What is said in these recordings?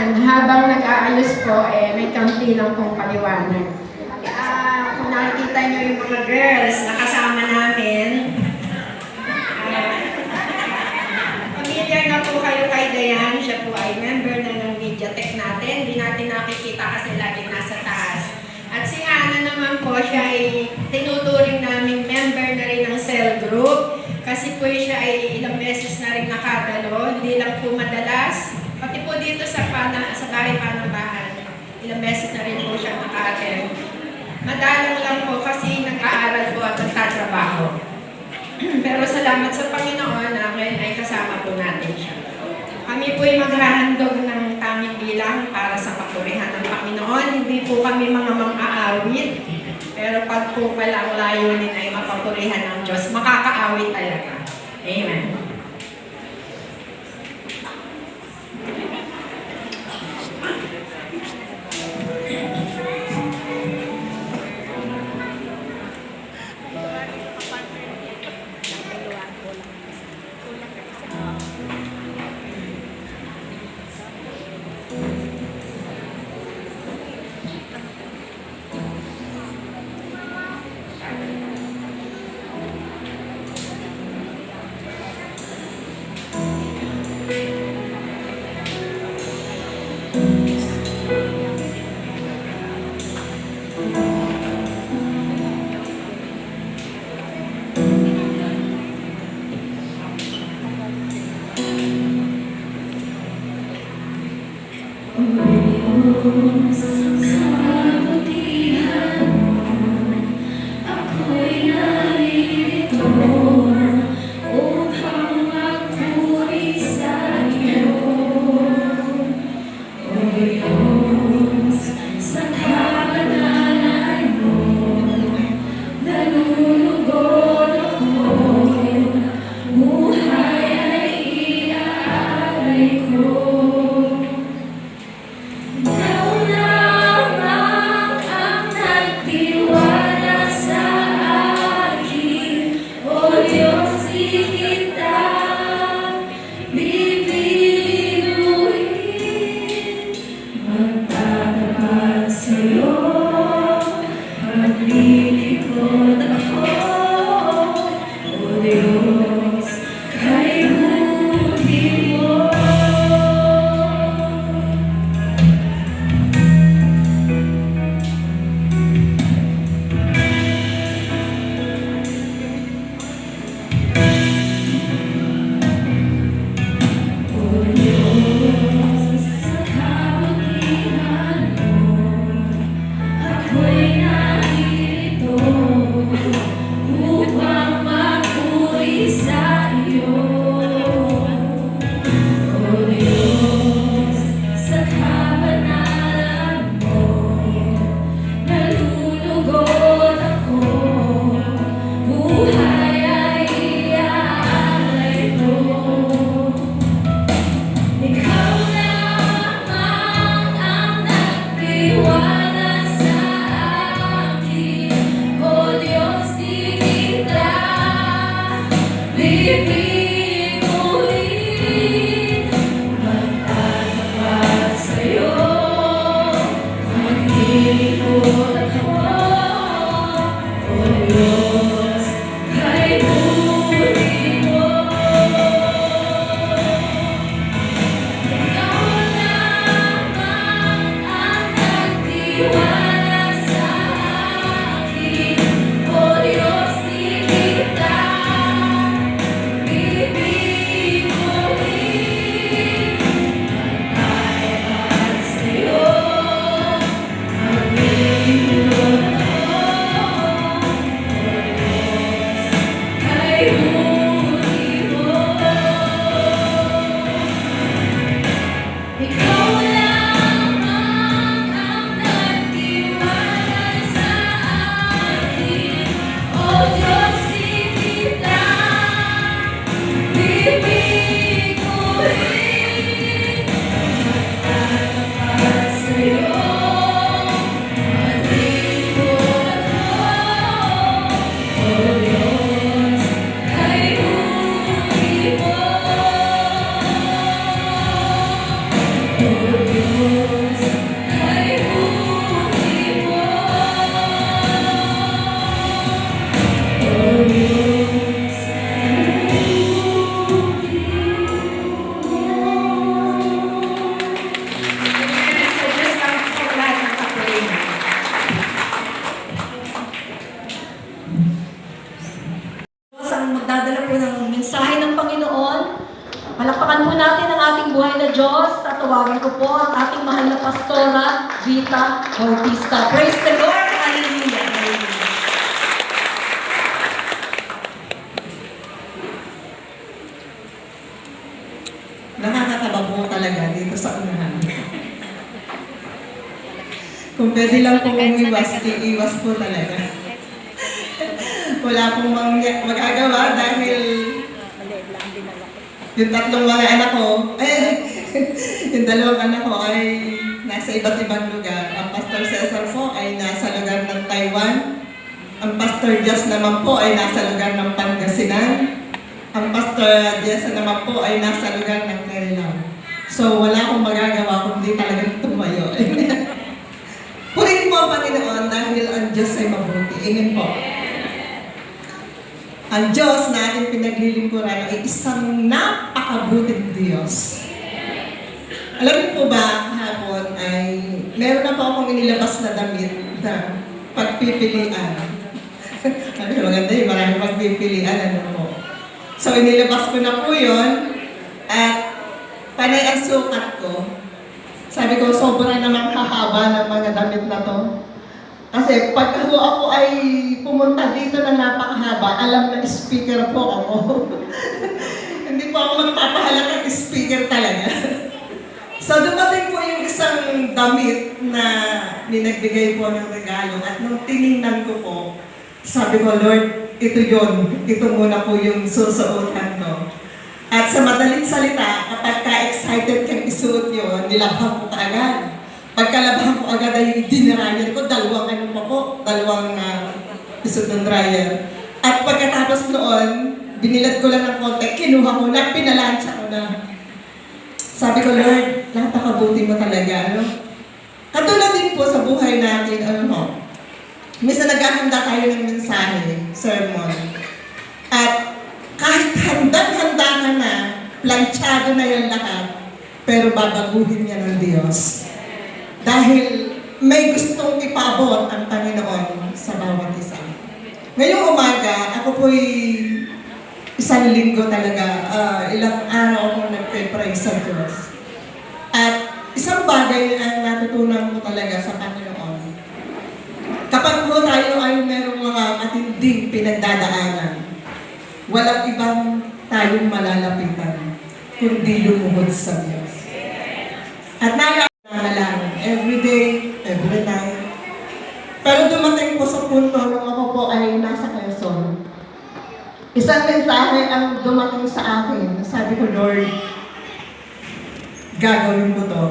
Ayan, habang nag-aayos po, may kaunti lang pong paliwanag. Kung nakikita nyo yung mga girls na kasama namin, familiar na po kayo kay Dayan. Siya po ay member na ng MediaTek natin. Hindi natin nakikita kasi laging nasa taas. At si Hana naman po, siya ay tinuturing naming member na rin ng cell group. Kasi po siya ay ilang beses na rin nakadalo, hindi lang po madalas. Pati po dito sa bahay Panambahan, ilang beses na rin po siya naka-attend. Madalang lang po kasi nag-aaral po at nagtatrabaho. Pero salamat sa Panginoon na ngayon ay kasama po natin siya. Kami po ay maghahandog ng tanging bilang para sa papurihan ng Panginoon. Hindi po kami mga mang-aawit. Pero pag po pala ang layunin ay mapapurihan ng Diyos, makakaawit talaga. Amen. Palakpakan po natin ang ating buhay na Diyos. Tatawagan ko po ang ating mahal na Pastora, Vita Bautista. Praise the Lord! Hallelujah! Hallelujah! Nakakakaba po talaga dito sa unahan. Kung pwede lang po umiwas, iiwas po talaga. Wala pong magagawa dahil yung tatlong mga anak ko, yung dalawang anak ko ay nasa iba't ibang lugar. Ang Pastor Cesar po ay nasa lugar ng Taiwan. Ang Pastor Diaz naman po ay nasa lugar ng Pangasinan. Ang Pastor Diaz naman po ay nasa lugar ng Maryland. So wala akong magagawa kundi talagang tumayo. Purihin po ang Panginoon dahil ang Diyos ay mabuti. Amen po. Ang Diyos na ating pinaglilingkuran ay isang napakabuting Diyos. Alam niyo po ba, kahapon ay meron na po akong inilabas na damit na pagpipilian. Ano maganda yung maraming pagpipilian, ano po. So inilabas ko na po yun at panay ang sukat ko. Sabi ko, sobra namang hahaba ng mga damit na to. Kasi pag ako ay pumunta dito na napakahaba, alam na speaker po ako. Hindi po ako magpapahalatang speaker talaga. So dumating po yung isang damit na ninagbigay po ng regalo at nung tiningnan ko po, sabi ko, Lord, ito yun. Ito muna po yung susuotan ko. At sa madaling salita, kapag ka-excited kang isuot yun, nilabhan ko kaagad. Pagkalabhan ko agad ay dinryer ko, dalawang dalawang isuot ng dryer. At pagkatapos noon, binilad ko lang ng konti, kinuha ko na, pinalansya ko na. Sabi ko, Lord, napakabuti mo talaga, ano? Katulad din po sa buhay natin, ano mo, minsan naghahanda tayo ng mensahe, sermon. At kahit handang-handa ka na, planchado na yung lahat, pero babaguhin niya ng Diyos. Dahil may gustong ipabot ang Panginoon sa bawat isa. Ngayong umaga, ako po'y isang linggo talaga, ilang araw ako nagpe-pray sa Diyos. At isang bagay ang natutunan ko talaga sa Panginoon. Kapag po tayo ay merong mga matinding pinagdadaanan, walang ibang tayong malalapitan, kundi lumuhod sa Diyos. At naalala, every day, every night. Pero dumating po sa punto nung ako po ay nasa Quezon. Isang mensahe ang dumating sa akin. Sabi ko, Lord, gagawin ko to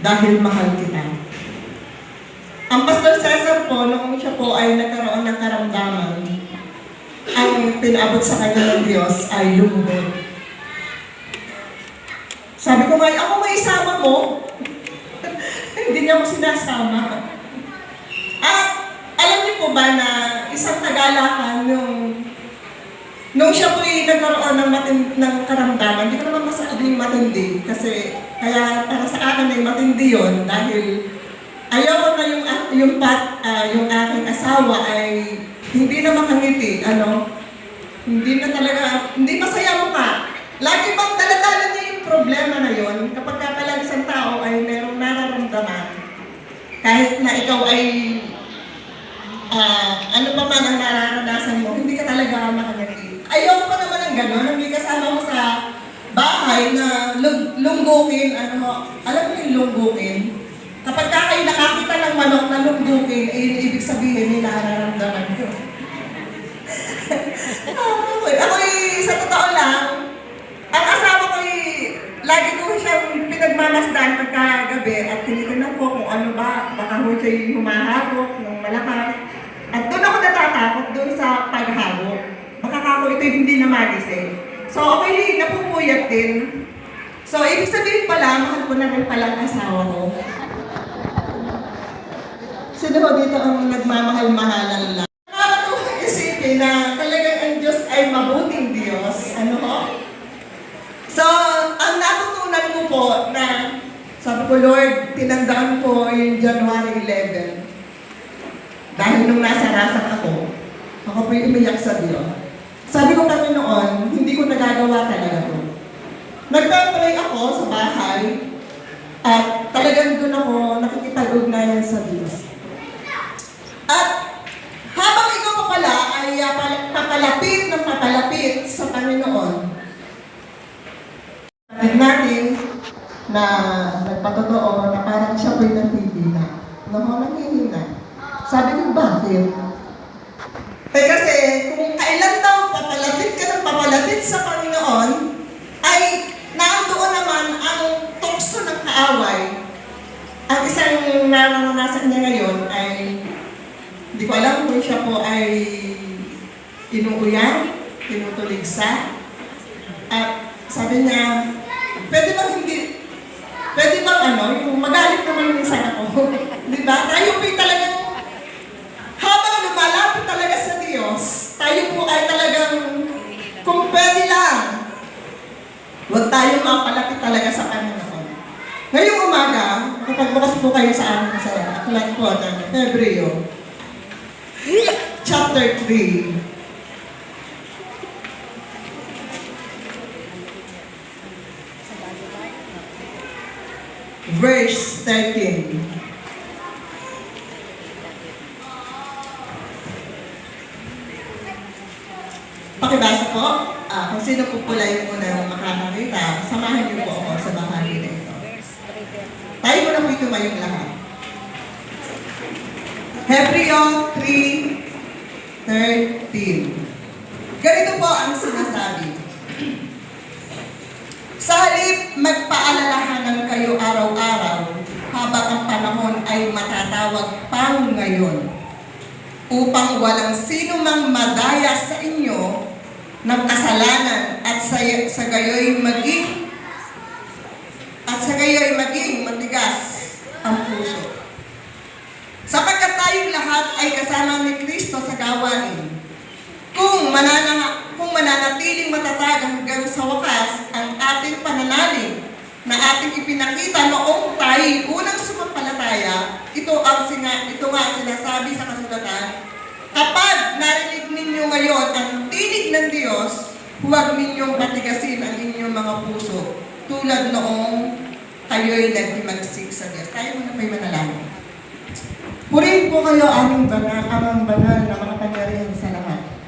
dahil mahal kita. Ang Pastor Cesar po, noong siya po ay nagkaroon ng karamdaman, ang pinaabot sa kanya ng Diyos ay lumuhod. Sabi ko nga, ako may isama mo. Hindi niya mo sinasama. At alam niyo po ba na isang kagalakan nung siya po ay nagkaroon ng karamdaman, hindi ko naman masasabing matindi kasi kaya para sa akin ay matindi yun dahil ayaw na yung aking asawa ay hindi na makangiti, hindi na talaga, hindi masaya mo ka. Lagi bang daladala niya yung problema na yon kapag palang isang tao ay merong nararamdaman. Kahit na ikaw ay, ano pa man ang nararanasan mo, hindi ka talaga makangiti. Ayaw pa naman ng gano'n, hindi kasama mo sa bahay na lunggukin, alam mo yung lunggukin? Kapag kayo nakakita ng manok na lunggukin, ibig sabihin may nararamdaman ko. Ako'y sa totoo lang, ang asawa ko'y lagi ko siyang pinagmamasdan pagkagabi at tinitignan ko kung ano ba, baka ho siya'y humahagok ng malakas. At doon ako natatakot doon sa paghagok. Baka ako ito'y hindi na magising. So ako'y napupuyat din. So ibig sabihin pala, mahal ko na rin pala ang asawa ko. Sino ho dito ang nagmamahal-mahalan lang? Nakakatuwa isipin na talagang ang Diyos ay mabuting Diyos. Ano ho? So, ang natutunan ko po na, sabi ko, Lord, tinandaan ko yung January 11. Dahil nung nasa rasak ako po umiyak sa Diyos. Sabi ko, Panginoon, hindi ko nagagawa talaga to. At talagang doon ako nakikipag-ugnayan sa Diyos. At habang ikaw pa pala ay papalapit ng papalapit sa Panginoon, natin na nagpatotoo na parang siya po'y nagtitila. Nanghihina. Sabi ko, bakit? Kasi kung kailan daw papalapit ka ng papalapit sa Panginoon, ay naandoon naman ang tukso ng kaaway. Ang isang naranasan niya ngayon ay, hindi ko alam kung siya po ay inuuyan, tinutuligsa. At sabi niya, pwede bang yung magalit naman minsan ako. Di ba? Tayo po'y talagang, habang lumalapit talaga sa Diyos, tayo po ay talagang, kung pwede lang, huwag tayo mapalapit talaga sa Panginoon. Ngayong umaga, kapag bukas po kayo sa amin sa aklat po ng Hebreo, chapter 3, verse 13. Pakibasa po. Kung sino po pala yung unang makakakita, samahan niyo po ako sa bahagi na ito. Tayo mo na po tumayong lahat. Hebreo 3:13. Ganito po ang sinasabi. Sa halip, magpaalalahanan kayo araw-araw habang ang panahon ay matatawag pang ngayon, upang walang sino mang madaya sa inyo ng kasalanan at sa gayoy maging matigas ang puso. Sapagkat tayong lahat ay kasama ni Kristo sa gawain. Kung mananatiling matatag hanggang sa wakas ang ating pananalig na ating ipinakita noong tayo'y unang sumampalataya, ito nga sinasabi sa kasulatan, kapag narinig ninyo ngayon ang tinig ng Diyos, huwag ninyong patigasin ang inyong mga puso, tulad noong kayo'y naghimagsik sa Diyos. Tayo muna pa'y manalangin. Purihin po kayo aming banal na makapangyarihan sa lahat.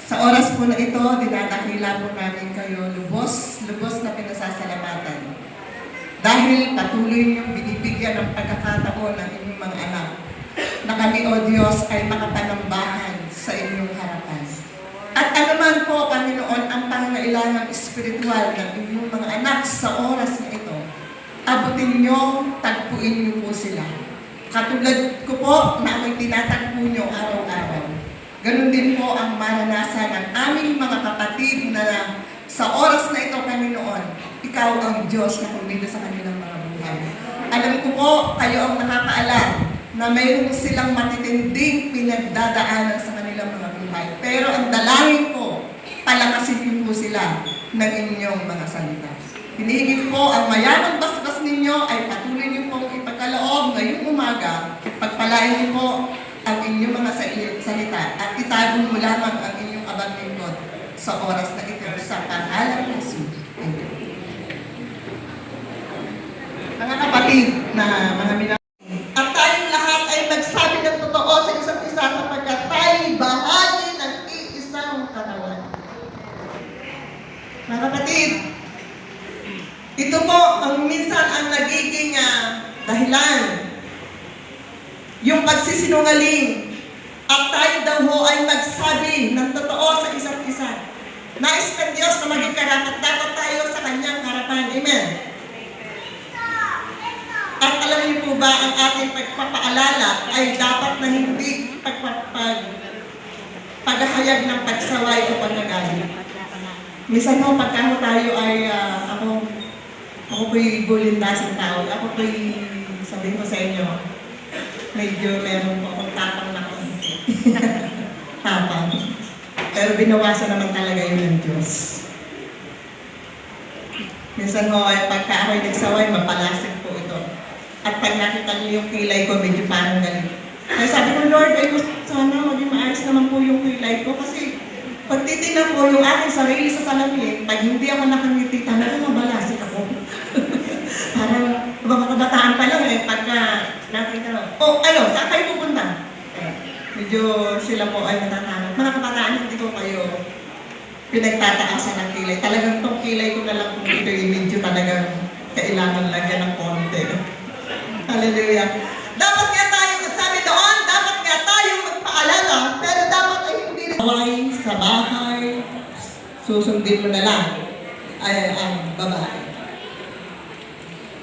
Sa oras po na ito, dinadakila po namin kayo lubos na pinasasalamatan. Dahil patuloy niyong binibigyan ng pagkakataon ng inyong mga anak na kami, O Diyos, ay makapanambahan sa inyong harapan. At anuman po, Panginoon, ang pangangailangang espiritual ng inyong mga anak sa oras na ito, abutin niyo, tagpuin niyo po sila. Katulad ko po na ako'y tinatagpo niyo araw-araw. Ganon din po ang maranasan ng aming mga kapatid na sa oras na ito, Panginoon, Ikaw ang Diyos na kumilos sa kanilang mga buhay. Alam ko po, kayo ang nakakaalam na mayroon silang matitinding pinagdadaanan sa kanilang mga buhay. Pero ang dalangin ko, palakasin niyo po sila ng inyong mga salita. Hinihingit po ang mayamang basbas ninyo ay patuloy niyo pong ipagkaloob ngayong umaga. Pagpalain niyo po ang inyong mga salita at itago mo lamang ang inyong abang lingkod sa oras na ito sa pangalan ng Jesus. Mga kapatid na mga minamahal, at tayong lahat ay magsabi ng totoo sa isa't isa sapagkat tayo'y bahagi ng iisang katawan. Mga kapatid, ito po ang minsan ang nagiging dahilan, yung pagsisinungaling, at tayo daw ho ay magsabi ng totoo sa isa't isa. Nais ng Diyos na maging karapat dapat tayo sa Kanyang harapan. Amen. At alam niyo po ba, ang ating pagpapaalala ay dapat na hindi paghahayag ng pagsaway o pagkagalit. Minsan po, pagka tayo ay, ako po'y bulindasan tao. Ako po'y, sabihin ko sa inyo, medyo meron po akong tapang na konti. Tapang. Pero binawasan naman talaga yun ng Diyos. Minsan ho, ay pagka ako'y nagsaway, mapalasig po ito. At pag nakita niyo yung kilay ko, medyo parang galit. Kaya sabi ko, Lord, ay sana maging maayos naman po yung kilay ko. Kasi pag titignan ko yung aking sarili sa salamin, pag hindi ako nakangiti, talagang mabalasig ako. Parang, kabataan pa lang eh, pagka nakita mo, saan kayo pupunta? Medyo sila po ay natatanong. Mga kabataan, hindi ko kayo pinagtataasan ng kilay. Talagang tong kilay ko na lang kung ito yung medyo talagang kailangan lagyan ng konti. Hallelujah. Dapat nga tayo, sabi doon, dapat nga tayo magpaalala, pero dapat ay hindi rin sa bahay, susundin mo na lang ay ang babae.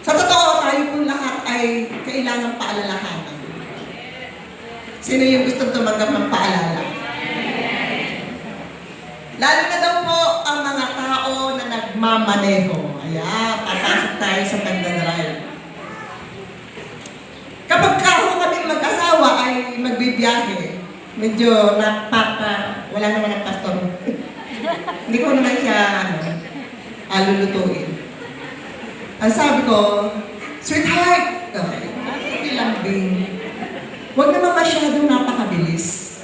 Sa totoo, tayo po lahat ay kailangan paalalahanan. Sino yung gusto tumanggap ng paalala? Lalo na daw po ang mga tao na nagmamaneho. Ayan, papasok tayo sa pagdadrive. Kapag kaming mag-asawa ay magbibiyahe, medyo wala naman ang pastor. Hindi ko naman siya alulutuin. Ang sabi ko, sweetheart, ilambing. Huwag naman masyadong napakabilis.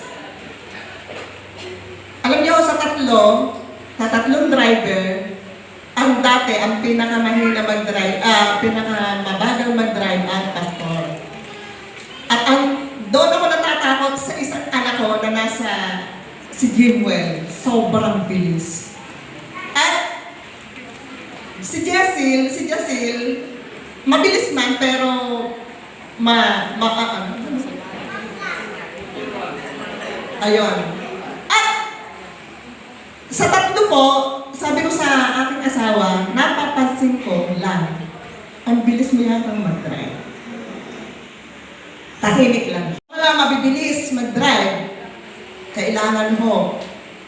Alam niyo, sa tatlong driver, ang dati, ang pinakamahina mag-drive, pinakamabagal mag-drive ang pastor. At doon ako natatakot sa isang anak ko na nasa si Jimwell, sobrang bilis. At si Jacil, mabilis man pero ayun. At sa tatlo po, sabi ko sa aking asawa, napapansin ko lang, ang bilis mo yatang mag-drive. Tahimik lang. Wala mabibilis mag-drive, kailangan mo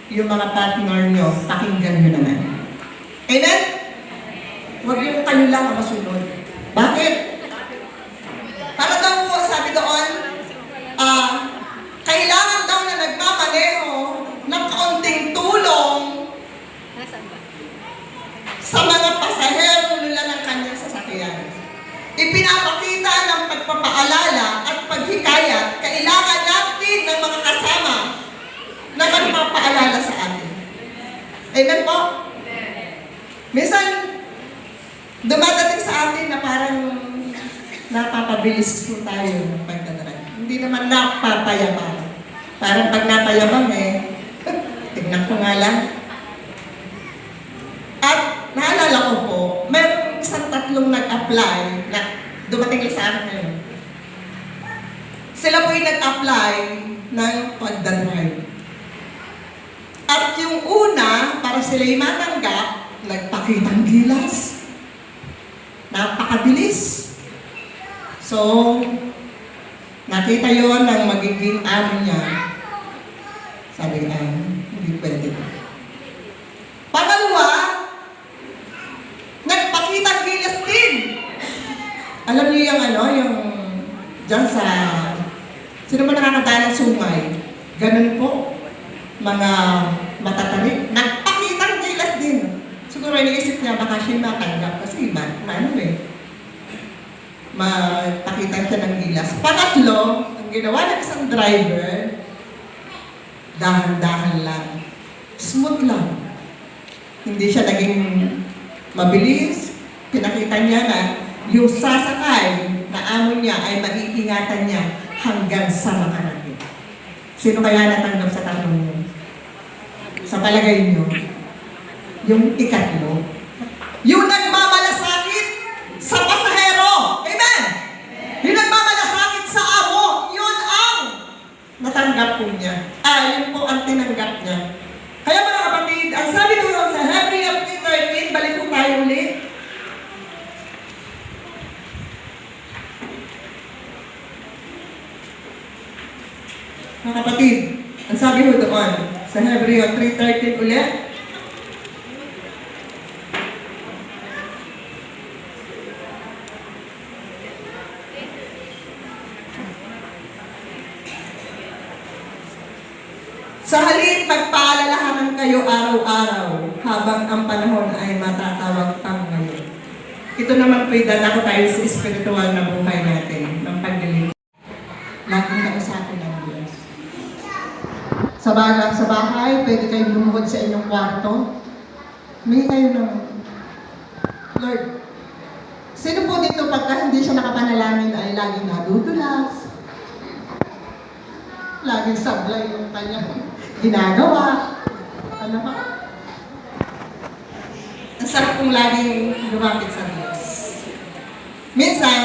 yung mga partner nyo, pakinggan nyo naman. Amen? Huwag yung kayo lang ang masunod. Bakit? Para daw po, sabi doon, kailangan daw na nagmamaneho ng kaunting tulong sa mga pasahero nila ng kanyang sasakyan. Ipinapakita ng pagpapaalala at paghikayat, kailangan natin ng mga kasama na magpapaalala sa atin. Amen po? Minsan, dumadating sa atin na parang napapabilis po tayo ng pagdadrive. Hindi naman napapayabang. Parang pag napayabang tignan ko nga lang. At naalala ko po, mayroong isang tatlong nag-apply na dumating sa akin ngayon. Sila po yung nag-apply ng pagdadrive. At yung una, para sila yung matanggap, nagpakitang gilas. Napakabilis. So, nakita yon ng magiging amo niya. Sabi niya, hindi pwede. Pangalawa, nagpakitang gilas din. Alam niyo yung dyan sa, sino ba nakakadaan ng sumay? Ganun po, mga matatarik. Nagpakitang gilas din. Siguro iniisip niya, baka siya matanggap kasi magpakita siya ng gilas. Pangatlo, ang ginawa ng isang driver, dahan-dahan lang. Smooth lang. Hindi siya naging mabilis. Pinakita niya na yung sasakay na amo niya ay maiingatan niya hanggang sa makarating. Sino kaya natanggap sa tatlong yun? Sa palagay niyo, yung ikatlo, yung nagmamalasakit sa pasahero. Amen? Yung nagmamalasakit sa amo, yun ang natanggap po niya. Yun po ang tinanggap niya. Kaya mga kapatid, ang sabi doon sa Hebrews 3:13, balik po tayo ulit. Mga kapatid, ang sabi ko doon sa Hebrews 3:13 ulit, sa halip, pagpaalalahanan kayo araw-araw habang ang panahon ay matatawag pang ngayon. Ito naman po'y dala ko tayo sa espiritual na buhay natin ng pagdilim. Laging kausapin ng Diyos. Sa bahay, pwede kayong lumuhod sa inyong kwarto. May kayo ng Lord. Sino po dito pagka hindi siya kanyang ginagawa. Ano ba? Ang sarap kong laging lumapit sa Diyos. Minsan,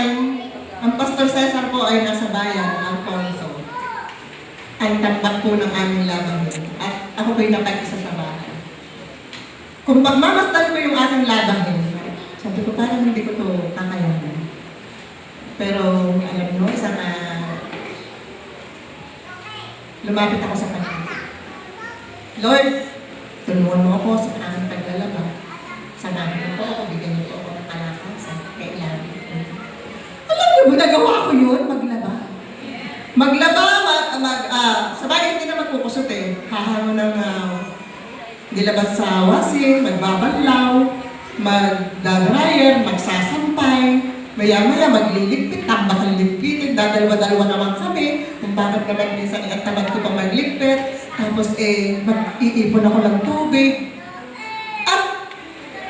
ang Pastor Cesar po ay nasa bayan, Alfonso. Ang tambak po ng aming labahin. At ako po'y napag-isa sa bahay. Kung pagmamasdan ko yung aking labahin, sabi ko, parang hindi ko to kakayanin. Pero, alam nyo, lumapit ako sa Kanya. Lord, tulungan mo ako sa aming paglalaba. Samahan mo po ako, bigyan niyo po ako ng kalakasan. Kailangan ko. Alam niyo ba, nagawa ko yun, maglaba. Sa bagay hindi na magkukusot eh. Hahano ng nilabas sa wasin, magbabanlaw, magdadryer, magsasampay, maya-maya magliligpit, tambakang ligpitin, dadalwa-dalwa naman kami, kung bakit naman minsan iantamad ko pang magligpit, tapos mag-iipon ako ng tubig. At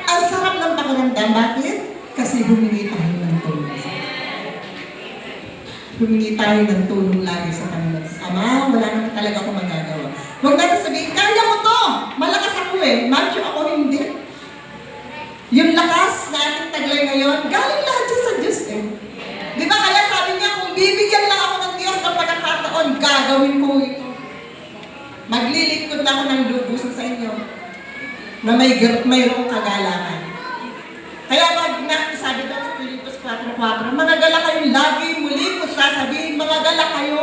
ang sarap ng pakiramdam, bakit? Kasi humingi tayo ng tulong. Humingi tayo ng tulong lagi sa Panginoon. Ama, wala naman talaga ako magagawa. Huwag natin sabihin, kaya mo to! Malakas ako eh. Macho ako, hindi. Yung lakas na ating taglay ngayon, galing lahat dyan sa Diyos eh. Di ba kaya sabi niya, kung bibigyan lang ako ng Diyos ng pagkakataon, gagawin ko ito. Maglilingkod na ako ng lubusan sa inyo na mayroong kagalakan. Kaya pag sabi daw sa Pilipos 4:4, mga gala kayong lagi, muli ko sasabihin, mga gala kayo.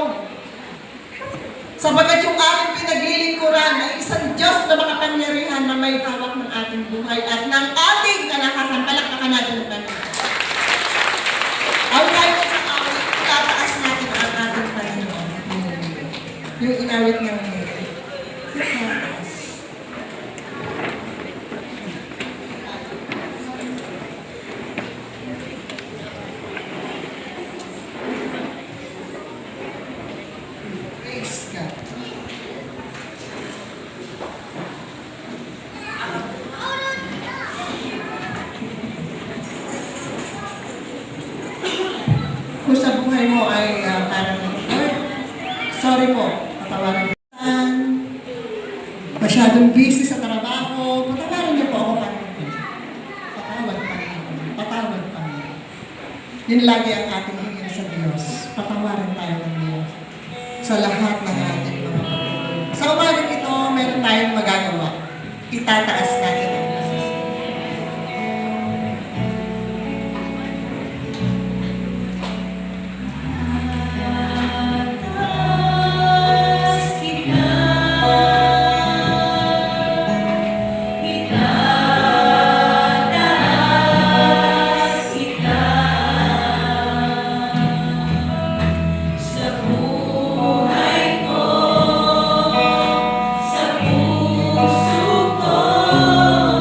Sabagat yung ating pinaglilingkuran ay isang Diyos na makapangyarihan na may hawak ng ating buhay at ng ating kalakasan. Palakpakan natin ng Panginoon. Ang tayo sa awit, tataas natin ang ating Panginoon. Yung inawit ng tataas. Praise God. Kung sa buhay mo ay parang, sorry po, patawarin niyo. Masyadong busy sa trabaho, patawarin niyo po ako Panginoon. Patawad Panginoon. Yun lagi ang ating hingin sa Diyos. Patawarin tayo ng Diyos sa lahat ng ating mga pagkakulang. Sa umagang ito, meron tayong magagawa. Itataas natin ang Diyos. Puso ko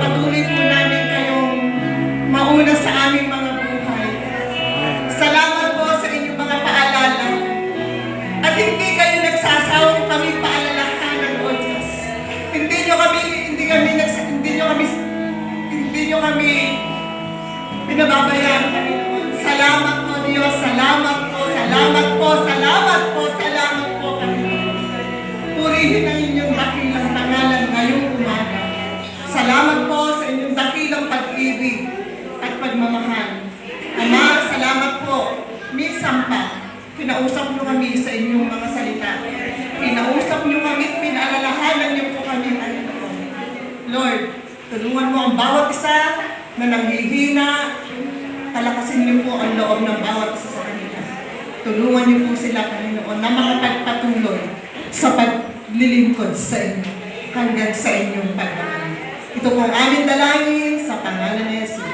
pagpapatuloy po namin kayong mauna sa aming mga buhay. Salamat po sa inyong mga paalala. At hindi kayo nagsasawang kami paalalahanan, O Diyos. Hindi nyo kami pinababayaan, Panginoon. Salamat po, Diyos. Salamat po, salamat po, salamat po, salamat po, Panginoon. Purihin ang inyong dakilang pangalan ngayong umaga. Salamat po sa inyong dakilang pag-ibig at pagmamahal. Ama, salamat po. Minsan pa, kinausap nyo kami sa inyong mga salita. Kinausap nyo kami at pinaalalahanan nyo po kami, Panginoon. Lord, tulungan mo ang bawat isa na nanghihina. Palakasin niyo po ang loob ng bawat isa sa kanila. Tulungan niyo po sila, Panginoon, na makapagpatuloy sa paglilingkod sa inyo hanggang sa inyong pagkakas. Ito po ang aming dalangin sa pangalan ni Jesus.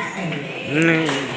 Amen.